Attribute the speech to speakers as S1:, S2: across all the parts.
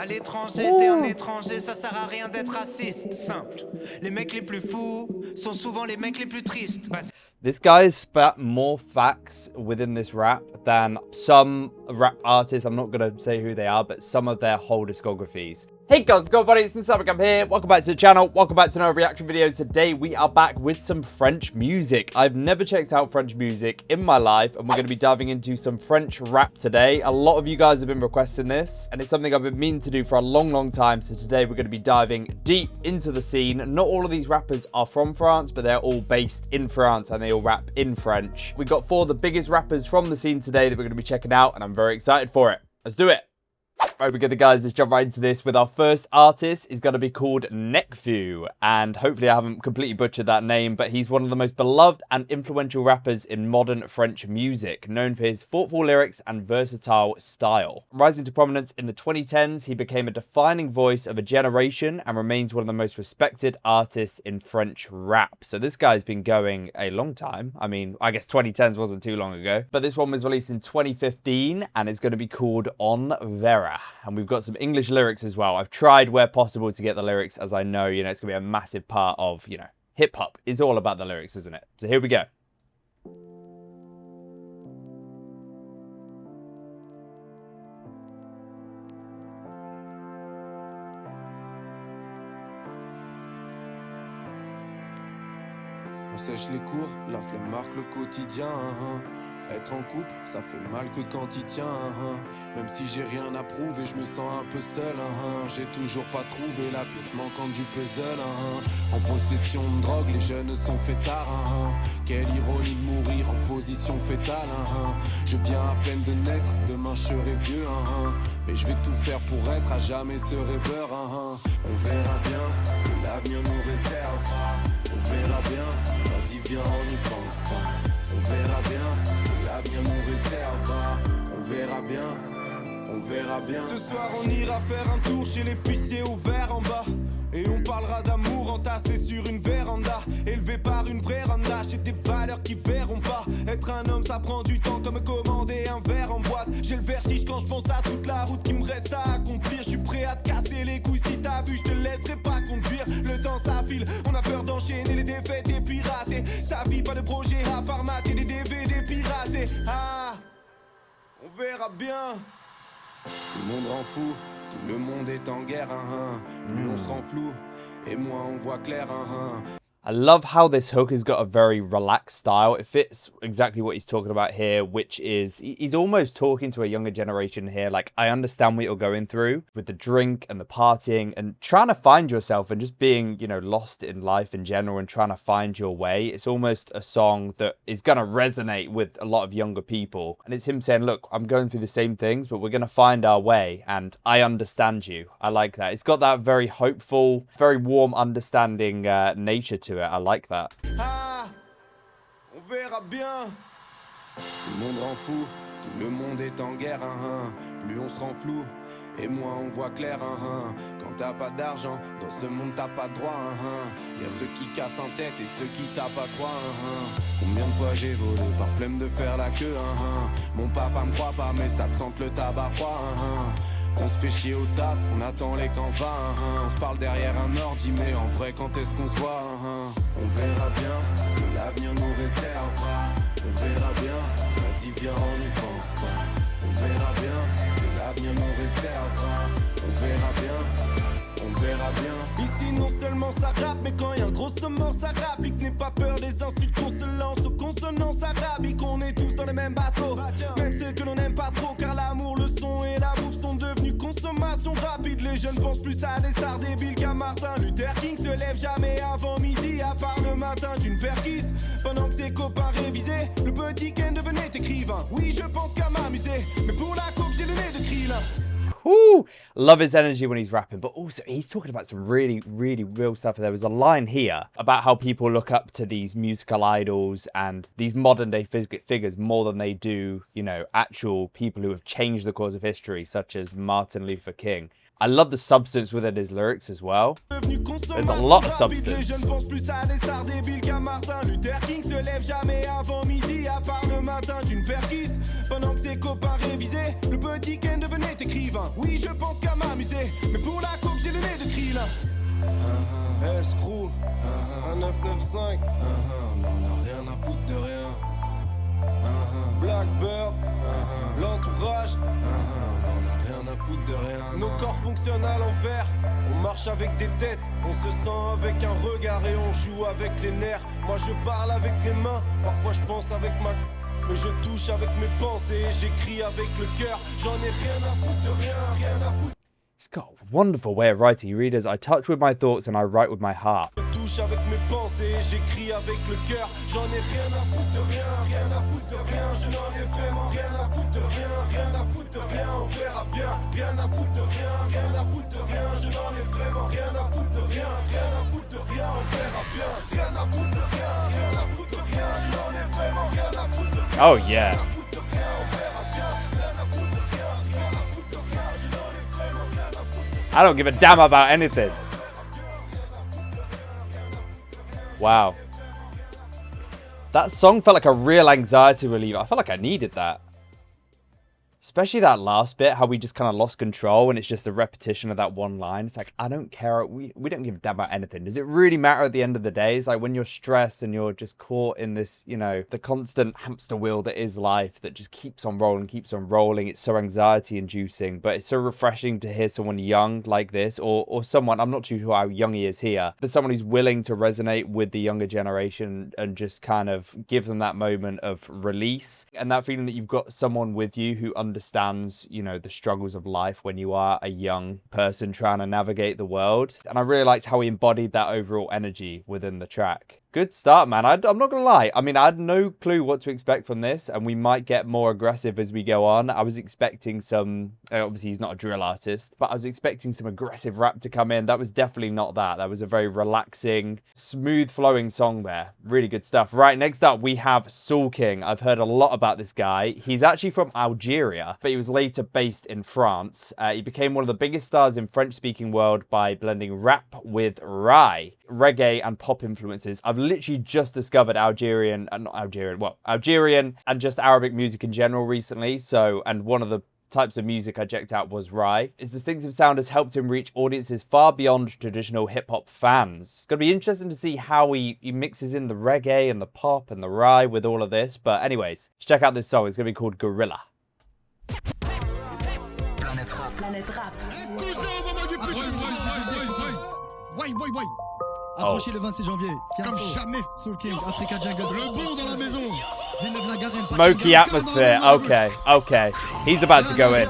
S1: À l'étranger, t'es un étranger, ça sert à rien d'être raciste. Simple. Les mecs les plus fous sont souvent les mecs les plus tristes.
S2: This guy has spat more facts within this rap than some rap artists. I'm not going to say who they are, but some of their whole discographies. Hey guys, buddy, it's MrSammyCam here. Welcome back to the channel. Welcome back to another reaction video. Today we are back with some French music. I've never checked out French music in my life, and we're going to be diving into some French rap today. A lot of you guys have been requesting this, and it's something I've been meaning to do for a long time. So today we're going to be diving deep into the scene. Not all of these rappers are from France, but they're all based in France and they all rap in French. We've got 4 of the biggest rappers from the scene today that we're going to be checking out, and I'm very excited for it. Let's do it. Right, we're good, guys. Let's jump right into this with our first artist. Is going to be called Nekfeu, and hopefully I haven't completely butchered that name, but he's one of the most beloved and influential rappers in modern French music, known for his thoughtful lyrics and versatile style. Rising to prominence in the 2010s, he became a defining voice of a generation and remains one of the most respected artists in French rap. So this guy's been going a long time. I mean, I guess 2010s wasn't too long ago, but this one was released in 2015 and it's going to be called On Verra. And we've got some English lyrics as well. I've tried where possible to get the lyrics, as I know, it's going to be a massive part of, hip-hop is all about the lyrics, isn't it? So here we go.
S3: On sèche les cours, la flemme marque le quotidien. Être en couple, ça fait mal que quand il tient. Même si j'ai rien à prouver, je me sens un peu seul. J'ai toujours pas trouvé la pièce manquante du puzzle. En possession de drogue, les jeunes sont fêtards. Quelle ironie de mourir en position fétale. Je viens à peine de naître, demain je serai vieux. Mais je vais tout faire pour être à jamais ce rêveur. On verra bien ce que l'avenir nous réserve. On verra bien, vas-y viens on y pense pas. On verra bien ce que l'avenir nous réserve. On verra bien, on verra bien. Ce soir on ira faire un tour chez l'épicier au verre en bas. Et on parlera d'amour entassé sur une véranda. Élevé par une vraie randa. J'ai des valeurs qui verront pas. Être un homme ça prend du temps comme commander un verre en boîte. J'ai le vertige quand je pense à toute la route qui me reste à accomplir. Je suis prêt à te casser les couilles si t'as bu, je te laisserai pas conduire. Le temps ça file, on a peur d'enchaîner les défaites et pirater. Sa vie pas de projet à part mater des DVD piratés. Ah, on verra bien. Tout le monde rend fou. Tout le monde est en guerre, Plus on se rend flou, et moins on voit clair,
S2: I love how this hook has got a very relaxed style. It fits exactly what he's talking about here, which is he's almost talking to a younger generation here. Like, I understand what you're going through with the drink and the partying and trying to find yourself and just being, lost in life in general and trying to find your way. It's almost a song that is going to resonate with a lot of younger people. And it's him saying, look, I'm going through the same things, but we're going to find our way. And I understand you. I like that. It's got that very hopeful, very warm, understanding nature to it. I like that.
S3: Ah, on verra bien. Tout le monde rend fou, tout le monde est en guerre, Plus on se rend flou, et moins on voit clair, Quand t'as pas d'argent, dans ce monde t'as pas de droit, Y'a ceux qui cassent en tête et ceux qui tapent à trois, Combien de fois j'ai volé par flemme de faire la queue, Mon papa me croit pas mais ça me sente le tabac froid, On se fait chier au taf, on attend les camps va, On se parle derrière un ordi, mais en vrai quand est-ce qu'on se voit, On verra bien ce que l'avenir nous réserve. On verra bien, vas-y viens on y pense pas. On verra bien ce que l'avenir nous réserve. On verra bien, on verra bien. Ici non seulement ça rappe, mais quand y a un gros sommet ça rapique. N'aie pas peur des insultes qu'on se lance aux consonances arabiques. On est tous dans le même bateau, même ceux que l'on n'aime pas trop. Car l'amour, le son et la bouffe sont devenus consommation rapide. Les jeunes pensent plus à des stars débiles qu'à Martin Luther King. Se lève jamais avant midi, à part le matin d'une perquise. Pendant que ses copains révisaient, le petit Ken devenait écrivain. Oui, je pense qu'à m'amuser, mais pour la coke j'ai le nez de Krillin.
S2: Woo! Love his energy when he's rapping, but also he's talking about some really real stuff. There was a line here about how people look up to these musical idols and these modern day figures more than they do, actual people who have changed the course of history, such as Martin Luther King. I love the substance within his lyrics as well. There's a lot of substance. Les jeunes pensent plus à des stars débiles qu'à Martin Luther King. Se lève jamais avant midi, à part le matin d'une perquise. Pendant que ses copains révisaient, le petit Ken devenait écrivain.
S3: Oui, je pense qu'à m'amuser, mais pour la coke, j'ai le nez de krill. Escrew, un 995. On en a rien à foutre de rien. Blackbird, l'entourage. On en a rien à foutre de rien. Nos corps fonctionnent à l'envers. On marche avec des têtes, on se sent avec un regard et on joue avec les nerfs. Moi je parle avec les mains, parfois je pense avec ma... Mais je touche avec mes pensées et j'écris avec le cœur. J'en ai rien à foutre de rien, rien à foutre.
S2: He's got a wonderful way of writing. He readers, I touch with my thoughts and I write with my heart.
S3: Je touche avec mes pensées et j'écris avec le cœur. J'en ai rien à foutre de rien, rien à foutre de rien. Je n'en ai vraiment rien à foutre de rien, rien à foutre de rien. On verra bien, rien à foutre de rien, rien à foutre de rien. Je n'en ai vraiment rien à foutre de rien, rien à foutre de rien. On verra bien, rien à foutre de rien, rien à foutre de rien. Je n'en ai vraiment rien à foutre de rien.
S2: Oh yeah. I don't give a damn about anything. Wow. That song felt like a real anxiety reliever. I felt like I needed that. Especially that last bit, how we just kind of lost control and it's just a repetition of that one line. It's like, I don't care. We don't give a damn about anything. Does it really matter at the end of the day? It's like when you're stressed and you're just caught in this, you know, the constant hamster wheel that is life that just keeps on rolling. It's so anxiety inducing, but it's so refreshing to hear someone young like this or someone, I'm not too sure how young he is here, but someone who's willing to resonate with the younger generation and just kind of give them that moment of release and that feeling that you've got someone with you who understands, you know, the struggles of life when you are a young person trying to navigate the world. And I really liked how he embodied that overall energy within the track. Good start, man. I'm not gonna lie. I mean, I had no clue what to expect from this, and we might get more aggressive as we go on. I was expecting some, obviously he's not a drill artist, but I was expecting some aggressive rap to come in. That was definitely not that. That was a very relaxing, smooth flowing song there. Really good stuff. Right, next up we have Soolking. I've heard a lot about this guy. He's actually from Algeria, but he was later based in France. He became one of the biggest stars in French-speaking world by blending rap with reggae and pop influences. I've literally just discovered Algerian and just Arabic music in general recently. So, and one of the types of music I checked out was Rai. His distinctive sound has helped him reach audiences far beyond traditional hip-hop fans. It's going to be interesting to see how he mixes in the reggae and the pop and the Rai with all of this. But anyways, check out this song. It's going to be called Guerrilla.
S4: Approchez le 26 janvier. Comme jamais. Soolking, Africa Jungle. Le bon dans la maison.
S2: Smoky atmosphere. Okay, okay. He's about to go in.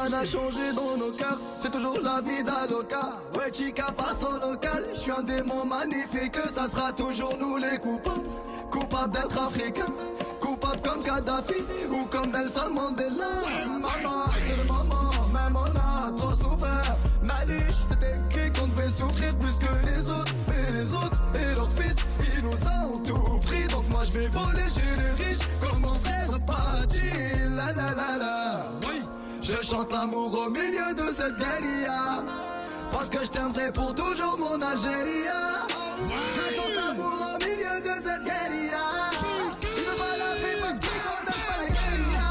S5: C'est toujours la vie d'Aloca. Ouais, chica passe au local. Je suis un démon magnifique. Ça sera toujours nous les coupables. Coupables d'être africains. Coupables comme Kadhafi ou comme Nelson Mandela. Maman, c'est le moment. Même on a trop souffert. Malice, c'était écrit qu'on devait souffrir plus que les autres. Et les autres et leurs fils, ils nous ont tout pris. Donc moi je vais voler chez les riches. Comme mon frère Pati. La la la la. Oui. Je chante l'amour au milieu de cette guérilla. Parce que je t'aimerai pour toujours mon Algéria. Je chante l'amour au milieu de cette guérilla. Il veut pas la paix parce qu'il connaît pas la guérilla.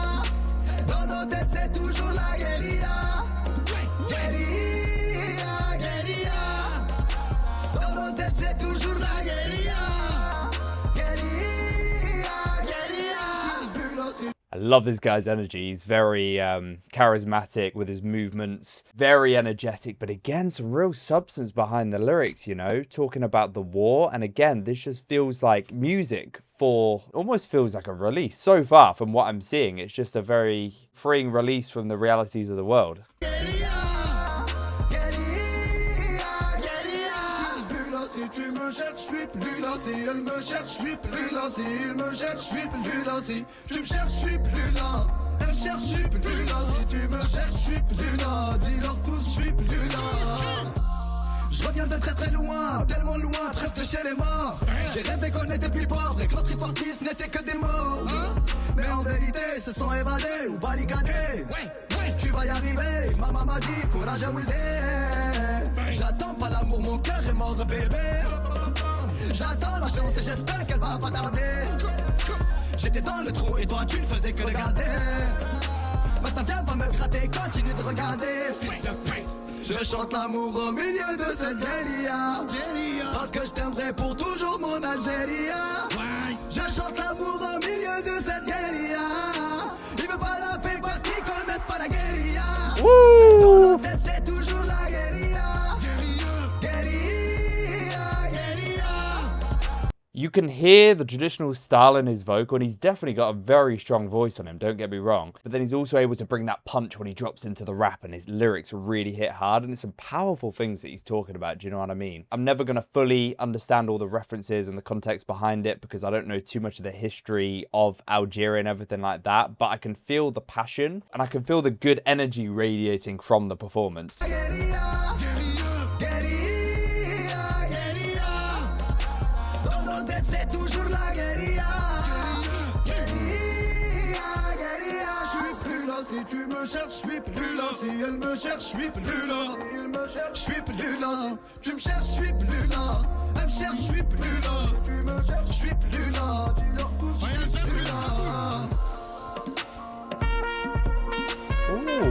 S5: Dans nos têtes c'est toujours la guérilla. Guérilla, guérilla. Dans nos têtes c'est toujours la guérilla. Guérilla, guérilla.
S2: I love this guy's energy. He's very charismatic with his movements, very energetic, but again, some real substance behind the lyrics, you know, talking about the war. And again, this just feels like music for, almost feels like a release. So far from what I'm seeing, it's just a very freeing release from the realities of the world.
S5: Tu me cherches, je suis plus là. Si elle me cherche, je suis plus là. Si il me cherche, je suis plus là. Si tu me cherches, je suis plus là. Elle cherche, je suis plus là. Si tu me cherches, je suis plus là. Dis-leur tous, je suis plus là. Je reviens de très très loin, tellement loin, presque chez les morts. J'ai rêvé qu'on était plus pauvres et que notre histoire triste n'était que des mots. Mais en vérité, se sont évadés ou barricadés. Tu vas y arriver, maman m'a dit, courage à Wildé. J'attends pas l'amour, mon cœur est mort bébé. J'attends la chance et j'espère qu'elle va pas tarder. J'étais dans le trou et toi tu ne faisais que regarder. Maintenant viens pas me gratter, continue de regarder. Fils de pute. Je chante l'amour au milieu de cette guérilla. Parce que je t'aimerai pour toujours mon Algéria. Je chante l'amour au milieu de cette guérilla. Ils veulent pas la paix parce qu'ils connaissent pas la guérilla. Dans nos têtes c'est toujours la guérilla.
S2: You can hear the traditional style in his vocal, and he's definitely got a very strong voice on him, don't get me wrong. But then he's also able to bring that punch when he drops into the rap, and his lyrics really hit hard, and it's some powerful things that he's talking about, do you know what I mean? I'm never going to fully understand all the references and the context behind it, because I don't know too much of the history of Algeria and everything like that, but I can feel the passion, and I can feel the good energy radiating from the performance.
S5: C'est toujours la guérilla. Guérilla, je suis plus là. Si tu me cherches, je suis plus là. Si elle me cherche, je suis plus là. Il me cherche, je suis plus là. Tu me cherches, je suis plus là. Elle me cherche, je suis plus là. Tu me cherches, je suis plus là. Dis-leur tous, je suis plus là. Ouais.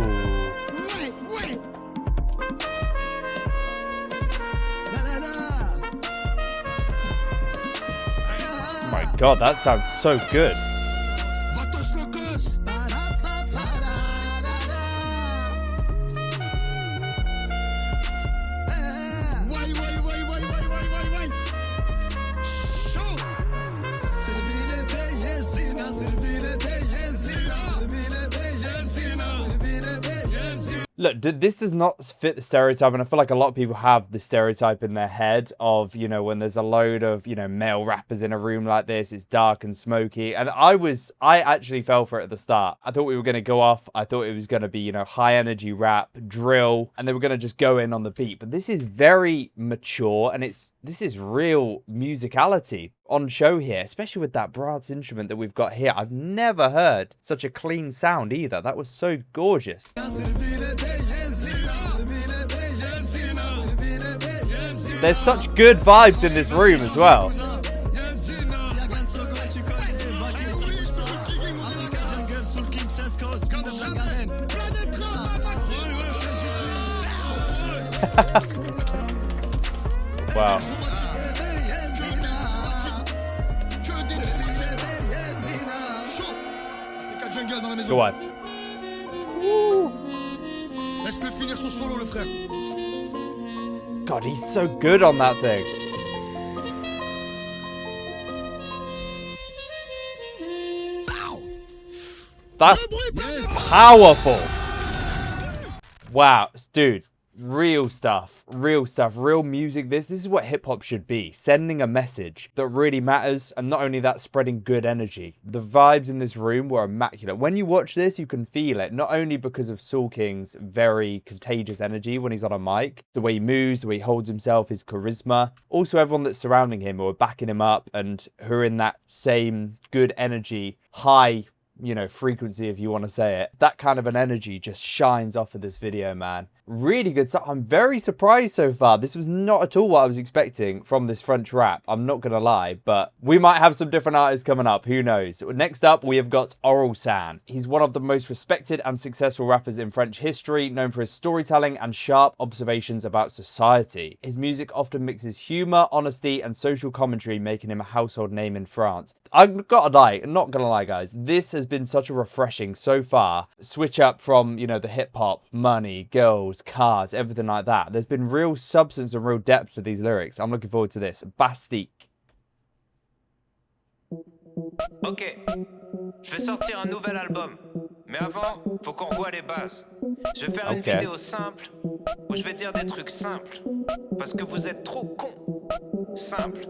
S2: Oh my god, that sounds so good. Look, this does not fit the stereotype, and I feel like a lot of people have the stereotype in their head of, you know, when there's a load of, you know, male rappers in a room like this, it's dark and smoky, and I actually fell for it at the start. I thought we were going to go off, I thought it was going to be, you know, high energy rap, drill, and they were going to just go in on the beat, but this is very mature, and this is real musicality on show here, especially with that brass instrument that we've got here. I've never heard such a clean sound either. That was so gorgeous. There's such good vibes in this room as well. Wow. Go on.
S4: Laisse-le finir son solo, le frère.
S2: God, he's so good on that thing. That's powerful. Wow, dude. Real stuff, real music. This is what hip-hop should be, sending a message that really matters, and not only that, spreading good energy. The vibes in this room were immaculate. When you watch this, you can feel it, not only because of Soolking's very contagious energy when he's on a mic, the way he moves, the way he holds himself, his charisma, also everyone that's surrounding him who are backing him up and who are in that same good energy, high, you know, frequency, if you want to say it. That kind of an energy just shines off of this video, man. Really good stuff. I'm very surprised so far. This was not at all what I was expecting from this French rap. I'm not gonna lie, but we might have some different artists coming up. Who knows? Next up, we have got OrelSan. He's one of the most respected and successful rappers in French history, known for his storytelling and sharp observations about society. His music often mixes humor, honesty, and social commentary, making him a household name in France. I've got to lie, not gonna lie, guys. This has been such a refreshing so far switch up from, you know, the hip hop, money, girls, cars, everything like that. There's been real substance and real depth to these lyrics. I'm looking forward to this. Basique.
S1: Ok, je vais sortir un nouvel album. Mais avant, faut qu'on revoie les bases. Je vais faire une vidéo simple où je vais dire des trucs simples. Parce que vous êtes trop cons. Simple,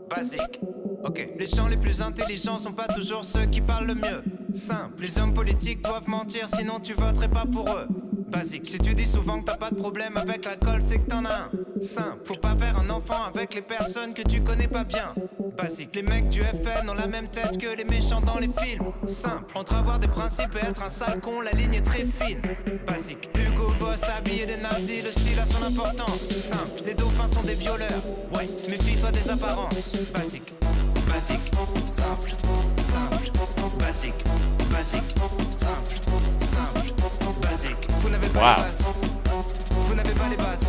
S1: basique. Ok, les chants les plus intelligents sont pas toujours ceux qui parlent le mieux. Simple, les hommes politiques doivent mentir, sinon tu voterais pas pour eux. Basique, si tu dis souvent que t'as pas de problème avec l'alcool, c'est que t'en as un. Simple, faut pas faire un enfant avec les personnes que tu connais pas bien. Basique, les mecs du FN ont la même tête que les méchants dans les films. Simple, entre avoir des principes et être un sale con, la ligne est très fine. Basique, Hugo Boss habillé des nazis, le style a son importance. Simple, les dauphins sont des violeurs. Ouais, méfie-toi des apparences. Basique, basique, simple, simple, basique, basique, simple, simple, basique. Vous n'avez pas les bases. n'avez pas les bases.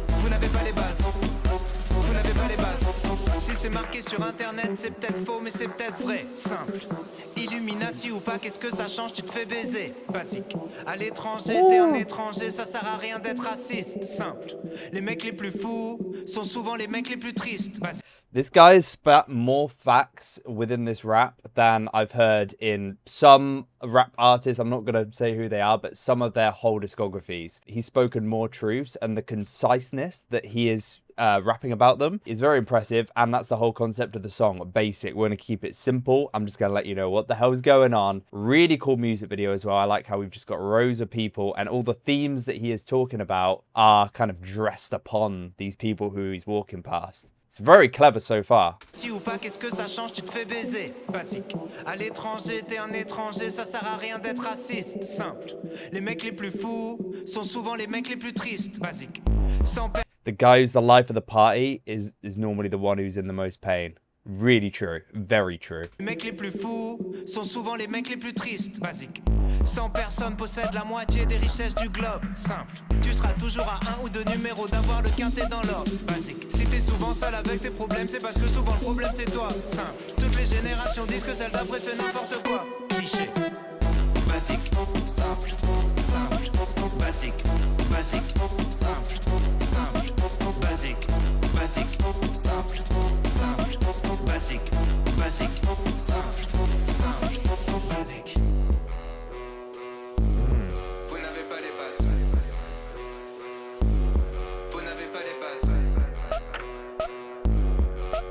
S1: Vous n'avez pas les bases. Vous n'avez pas les bases. Si c'est marqué sur internet, c'est peut-être faux, mais c'est peut-être vrai. Simple. Illuminati ou pas, qu'est-ce que ça change? Tu te fais baiser. Basique. À l'étranger, t'es un étranger, ça sert à rien d'être raciste. Simple. Les mecs les plus fous sont souvent les mecs les plus tristes. Basique.
S2: This guy's spat more facts within this rap than I've heard in some rap artists. I'm not going to say who they are, but some of their whole discographies. He's spoken more truths, and the conciseness that he is rapping about them is very impressive, and that's the whole concept of the song. Basic. We're going to keep it simple. I'm just going to let you know what the hell's going on. Really cool music video as well. I like how we've just got rows of people, and all the themes that he is talking about are kind of dressed upon these people who he's walking past. It's very clever so far.
S1: Si ou pas, qu'est-ce que ça change? Tu te fais baiser. Basique. À l'étranger, t'es un étranger, ça sert à rien d'être raciste. Simple. Les mecs les plus fous sont souvent les mecs les plus tristes. Basique. Sans
S2: The guy who's the life of the party is normally the one who's in the most pain. Really true. Very true.
S1: Les mecs les plus fous sont souvent les mecs les plus tristes. Basique. 100 personnes possèdent la moitié des richesses du globe. Simple. Tu seras toujours à un ou deux numéros d'avoir le quintet dans l'ordre. Basique. Si t'es souvent seul avec tes problèmes, c'est parce que souvent le problème c'est toi. Simple. Toutes les générations disent que celle d'après fait n'importe quoi. Cliché. Basique. Simple. Simple. Basique. Basique. Simple. Simple. Basique. Basique. Simple. Simple. Basique. Basique. Simple. Simple. Basique. Vous n'avez pas les bases. Vous n'avez pas les bases.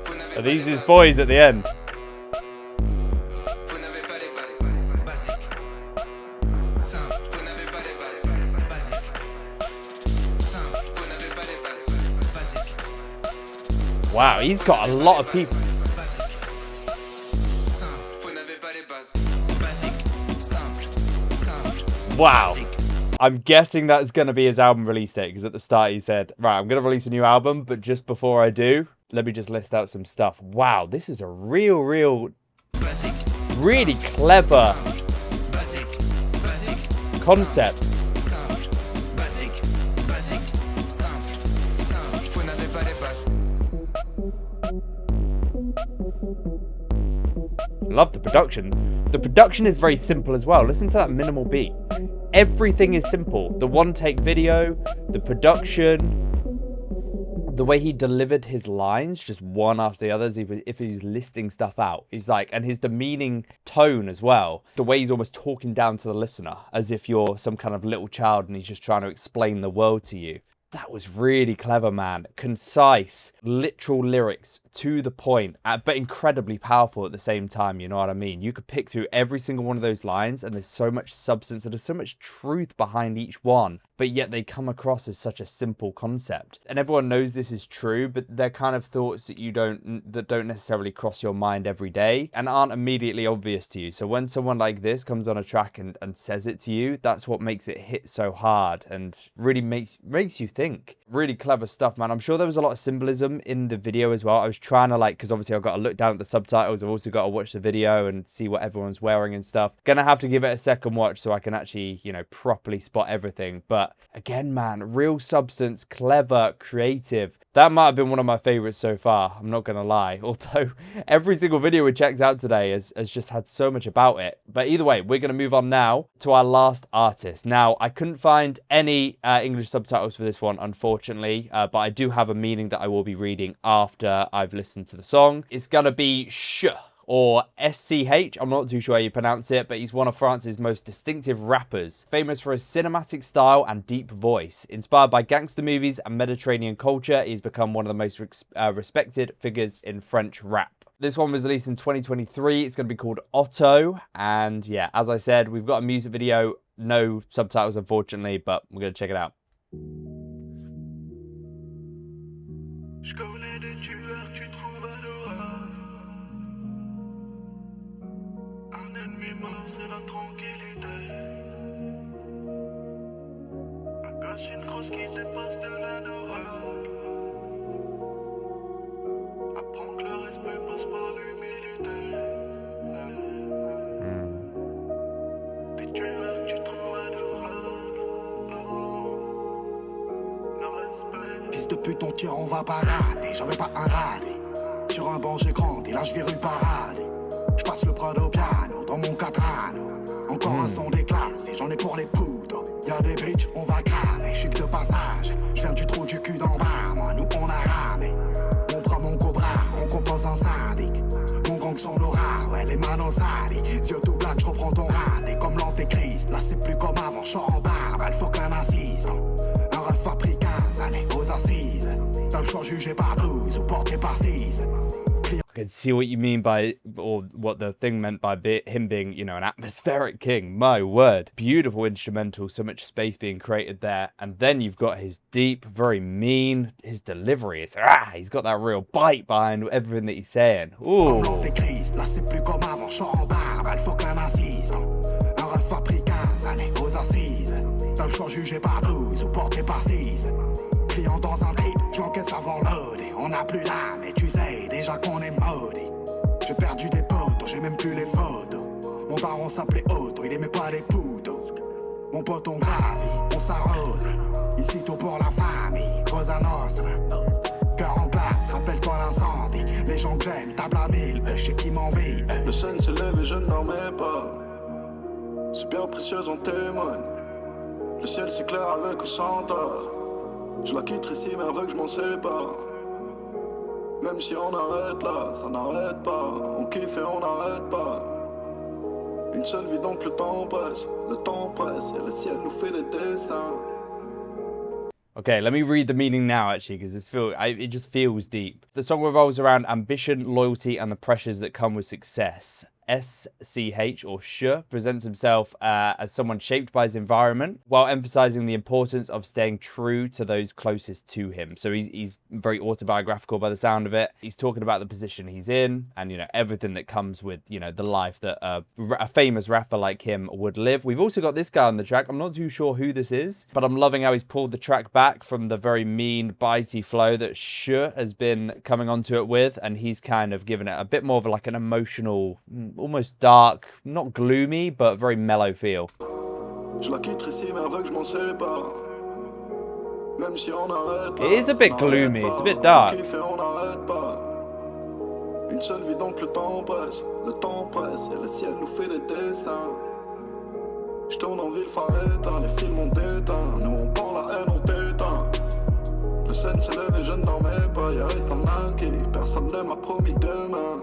S1: Vous n'avez
S2: Are
S1: pas
S2: these
S1: les
S2: his
S1: bases.
S2: boys at the end?
S1: Vous n'avez pas les bases. Basique. Simple. Vous n'avez pas les bases. Basique. Simple. Vous n'avez pas les bases. Basique.
S2: Wow, he's got a lot of people.
S1: Basique. Simple. Vous n'avez pas les bases. Basique. Simple. Simple.
S2: Wow.
S1: Basique.
S2: I'm guessing that's going to be his album release date, because at the start he said, right, I'm going to release a new album, but just before I do, let me just list out some stuff. Wow, this is a real,
S1: Basique.
S2: really clever
S1: Basique. Basique.
S2: concept.
S1: Simple. Basique. Basique. Simple. Simple. Vous n'avez pas les bases.
S2: Love the production. The production is very simple as well. Listen to that minimal beat. Everything is simple. The one-take video, the production, the way he delivered his lines, just one after the others, if he's listing stuff out. He's like, and his demeaning tone as well. The way he's almost talking down to the listener, as if you're some kind of little child and he's just trying to explain the world to you. That was really clever, man. Concise, literal lyrics, to the point, but incredibly powerful at the same time, you know what I mean? You could pick through every single one of those lines, and there's so much substance, and there's so much truth behind each one, but yet they come across as such a simple concept. And everyone knows this is true, but they're kind of thoughts that don't necessarily cross your mind every day, and aren't immediately obvious to you. So when someone like this comes on a track and says it to you, that's what makes it hit so hard, and really makes you think. Really clever stuff, man. I'm sure there was a lot of symbolism in the video as well. I was trying to because obviously I've got to look down at the subtitles. I've also got to watch the video and see what everyone's wearing and stuff. Gonna have to give it a second watch so I can actually, properly spot everything. But again, man, real substance, clever, creative. That might have been one of my favorites so far. I'm not gonna lie. Although every single video we checked out today has just had so much about it. But either way, we're gonna move on now to our last artist. Now, I couldn't find any English subtitles for this one, unfortunately, but I do have a meaning that I will be reading after I've listened to the song. It's gonna be Sh, or SCH, I'm not too sure how you pronounce it, but he's one of France's most distinctive rappers, famous for his cinematic style and deep voice. Inspired by gangster movies and Mediterranean culture, he's become one of the most respected figures in French rap. This one was released in 2023. It's going to be called Otto, and yeah, as I said, we've got a music video, no subtitles unfortunately, but we're going to check it out.
S6: Je connais des tueurs que tu trouves adorables. Un ennemi mort, c'est la tranquillité. Un cache une crosse qui dépasse de l'anorak. Apprends que le respect passe par l'humilité. Des tueurs que tu trouves adorables.
S5: Fils de pute, ton tir, on va pas rater. J'avais pas un radé. Sur un banc, j'ai grandi, là je vais rue parader. Je passe le prod au piano, dans mon catrano. Encore un son déclassé, j'en ai pour les poudres. Y'a des bitches, on va cramer. Je suis que de passage, je viens du trou du cul d'en bas. Moi, nous on a ramé. Mon bras, mon cobra, on compose un syndic. Mon gang son aura, ouais, les manos salies. Yeux tout black, je reprends ton raté comme l'antéchrist. Là c'est plus comme avant, je en barbe, il faut qu'un assiste. Un ref a pris 15 années aux assises. T'as le choix jugé par 12 ou porté par 6.
S2: I can see what you mean by, or what the thing meant by him being, you know, an atmospheric king. My word. Beautiful instrumental, so much space being created there. And then you've got his deep, very mean, his delivery is, he's got that real bite behind everything that he's saying. Ooh.
S5: Client dans un trip, j'encaisse avant loadé. On n'a plus l'âme et tu sais déjà qu'on est maudit. J'ai perdu des potos, j'ai même plus les photos. Mon daron s'appelait Otto, il aimait pas les poudres. Mon pote on gravit, on s'arrose. Ici tout pour la famille, Cosa Nostra. Cœur en glace, rappelle-toi l'incendie. Les gens que j'aime, table à 1000, je sais qui m'envie.
S6: Le sun se lève et je ne dormais pas. Super précieuse en témoigne. Le ciel s'éclaire avec ou sans tort. Je la quitterai si mais elle veut que je m'en sépare. Même si on arrête là, ça n'arrête pas. On kiffe et on n'arrête pas. Une seule vie donc le temps presse et le ciel nous fait des dessins.
S2: Okay, let me read the meaning now, actually, because it just feels deep. The song revolves around ambition, loyalty, and the pressures that come with success. SCH, or SCH, presents himself as someone shaped by his environment, while emphasizing the importance of staying true to those closest to him. So he's very autobiographical by the sound of it. He's talking about the position he's in, and, you know, everything that comes with, you know, the life that a famous rapper like him would live. We've also got this guy on the track. I'm not too sure who this is, but I'm loving how he's pulled the track back from the very mean, bitey flow that SCH has been coming onto it with, and he's kind of given it a bit more of like an emotional, almost dark, not gloomy, but very mellow feel. It is a bit gloomy, it's a bit dark.
S6: Une seule vie donc le temps presse et le ciel nous fait des dessins. Je tourne en ville phare éteint, les fils m'ont déteint. Nous on prend la haine, on t'éteint. Le sun se lève et je ne dormais pas, y'a est un inquiet, personne ne m'a promis demain.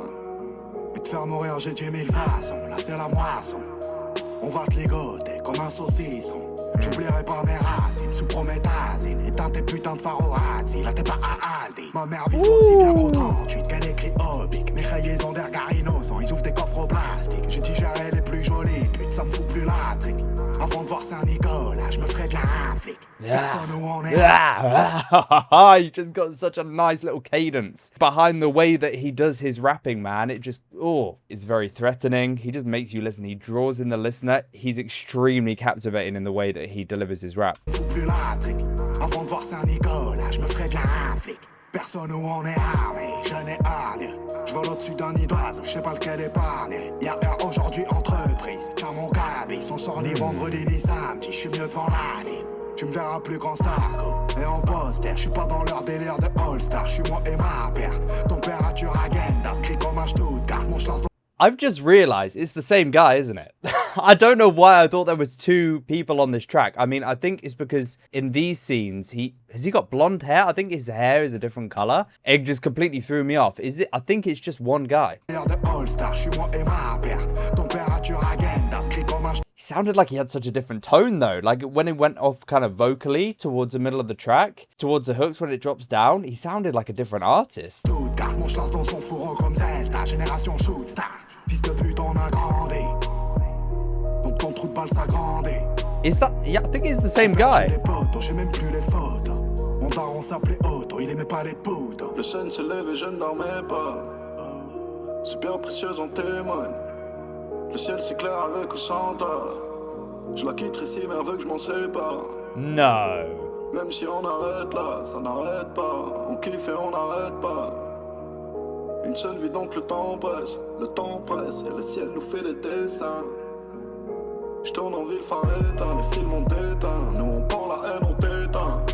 S5: Et te faire mourir, j'ai 10 000 façons, là c'est la moisson. On va te ligoter comme un saucisson. J'oublierai pas mes racines sous prométhazine. Éteins tes putains de pharorazzi, là t'es pas un Aldi. Ma mère vit aussi bien au 38 qu'elle écrit Obic. Mes cahiers ont d'air innocents, ils ouvrent des coffres au plastique. J'ai digéré les plus jolies putes, ça me fout plus la trique. Avant de voir Saint-Nicolas, je me ferais bien un flic. Personne où on est.
S2: You just got such a nice little cadence behind the way that he does his rapping, man. It just, is very threatening. He just makes you listen. He draws in the listener. He's extremely captivating in the way that he delivers his rap.
S5: Avant de voir Saint-Nicolas, je me ferais bien un flic. Personne où on est armé, je n'ai hargne. Je vole au-dessus d'un nid d'oiseau, je sais pas lequel épargner. Y'a aujourd'hui entreprise, tiens mon cabis. Son sort ni vendredi ni samedi, je suis mieux devant la ligne. Tu me verras plus grand Starco, et en poster, je suis pas dans leur délire de All-Star. Je suis moi et ma paire, température agenda, inscrit comme un Stuttgart, mon chance.
S2: I've just realized it's the same guy, isn't it? I don't know why I thought there was two people on this track. I mean, I think it's because in these scenes, has he got blonde hair? I think his hair is a different color. It just completely threw me off. I think it's just one guy. He sounded like he had such a different tone though. Like when it went off kind of vocally towards the middle of the track, towards the hooks when it drops down, he sounded like a different artist. Is that, yeah, I think it's the same guy.
S6: Le sun se lève et je ne dormais pas. Super précieuse en témoigne. Le ciel s'éclaire avec ou sans tort. Je la quitterai si mais elle veut que je m'en sépare.
S2: No.
S6: Même si on arrête là, ça n'arrête pas. On kiffe et on n'arrête pas. Une seule vie donc le temps presse et le ciel nous fait des dessins. Je tourne en ville phare éteint, les fils m'ont déteint. Nous on prend la haine, on t'éteint.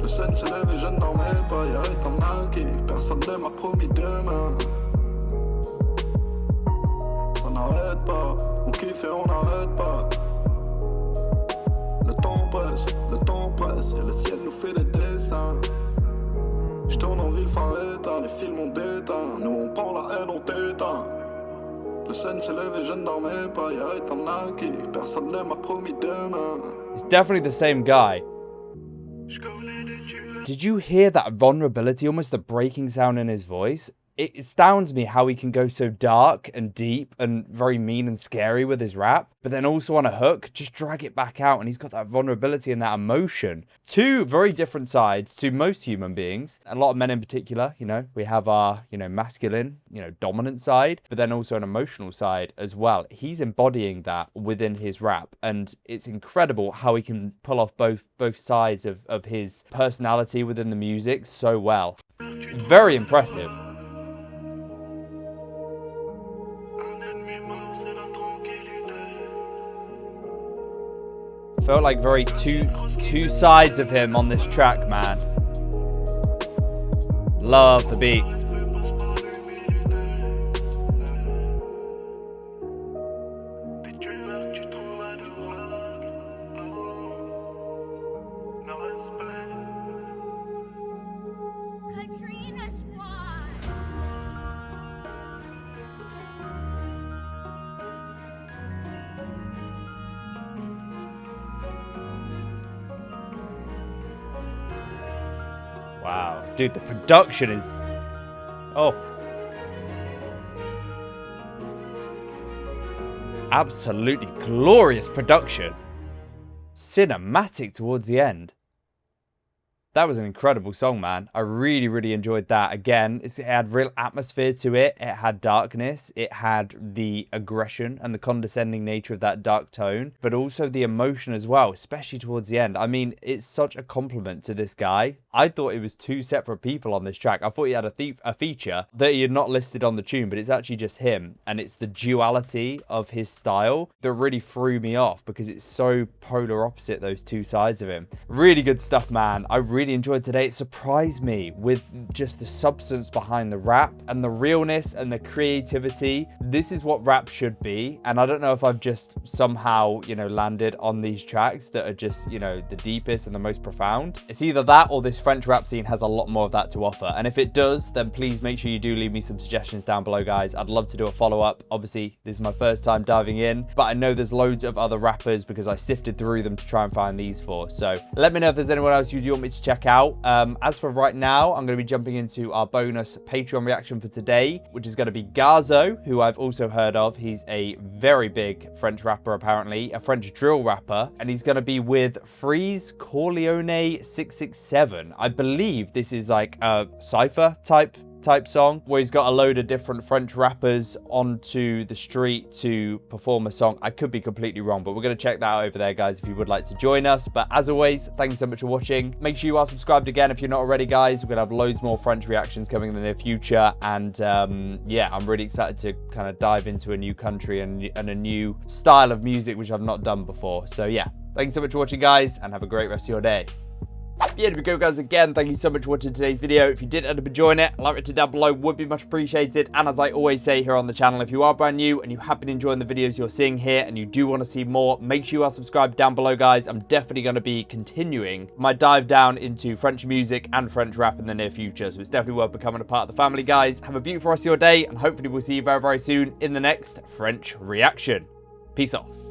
S6: Le sun s'est levé, je ne dormais pas, y'a un an qui personne ne m'a promis demain. Ça n'arrête pas, on kiffe et on n'arrête pas. Le temps presse, et le ciel nous fait des dessins. Je tourne en ville phare éteint, les films ont déteint. Nous on prend la haine, on t'éteint. Le sun s'est levé, je ne dormais pas, y'a un an qui personne ne m'a promis demain.
S2: It's definitely the same guy. Did you hear that vulnerability, almost the breaking sound in his voice? It astounds me how he can go so dark and deep and very mean and scary with his rap, but then also on a hook, just drag it back out, and he's got that vulnerability and that emotion. Two very different sides to most human beings. A lot of men in particular, you know, we have our, you know, masculine, you know, dominant side, but then also an emotional side as well. He's embodying that within his rap, and it's incredible how he can pull off both sides of his personality within the music so well. Very impressive. Felt like very two sides of him on this track, man. Love the beat. Wow, dude, the production is... Oh. Absolutely glorious production. Cinematic towards the end. That was an incredible song, man. I really, really enjoyed that. Again, it had real atmosphere to it. It had darkness. It had the aggression and the condescending nature of that dark tone, but also the emotion as well, especially towards the end. I mean, it's such a compliment to this guy. I thought it was two separate people on this track. I thought he had a feature that he had not listed on the tune, but it's actually just him. And it's the duality of his style that really threw me off because it's so polar opposite, those two sides of him. Really good stuff, man. I really enjoyed today. It surprised me with just the substance behind the rap and the realness and the creativity. This is what rap should be. And I don't know if I've just somehow, you know, landed on these tracks that are just, you know, the deepest and the most profound. It's either that or this French rap scene has a lot more of that to offer. And if it does, then please make sure you do leave me some suggestions down below, guys. I'd love to do a follow-up. Obviously, this is my first time diving in, but I know there's loads of other rappers because I sifted through them to try and find these for. So let me know if there's anyone else you do want me to check out. As for right now, I'm going to be jumping into our bonus Patreon reaction for today, which is going to be Gazo, who I've also heard of. He's a very big French rapper, apparently, a French drill rapper, and he's going to be with Freeze Corleone 667. I believe this is like a cypher type song where he's got a load of different French rappers onto the street to perform a song. I could be completely wrong, but we're going to check that out over there, guys, if you would like to join us. But as always, thank you so much for watching. Make sure you are subscribed again if you're not already, guys. We're going to have loads more French reactions coming in the near future. And yeah, I'm really excited to kind of dive into a new country and a new style of music, which I've not done before. So yeah, thank you so much for watching, guys, and have a great rest of your day. Yeah, there we go, guys. Again, thank you so much for watching today's video. If you did end up enjoying it, like it down below would be much appreciated. And as I always say here on the channel, if you are brand new and you have been enjoying the videos you're seeing here and you do want to see more, make sure you are subscribed down below, guys. I'm definitely going to be continuing my dive down into French music and French rap in the near future. So it's definitely worth becoming a part of the family, guys. Have a beautiful rest of your day, and hopefully we'll see you very, very soon in the next French reaction. Peace off.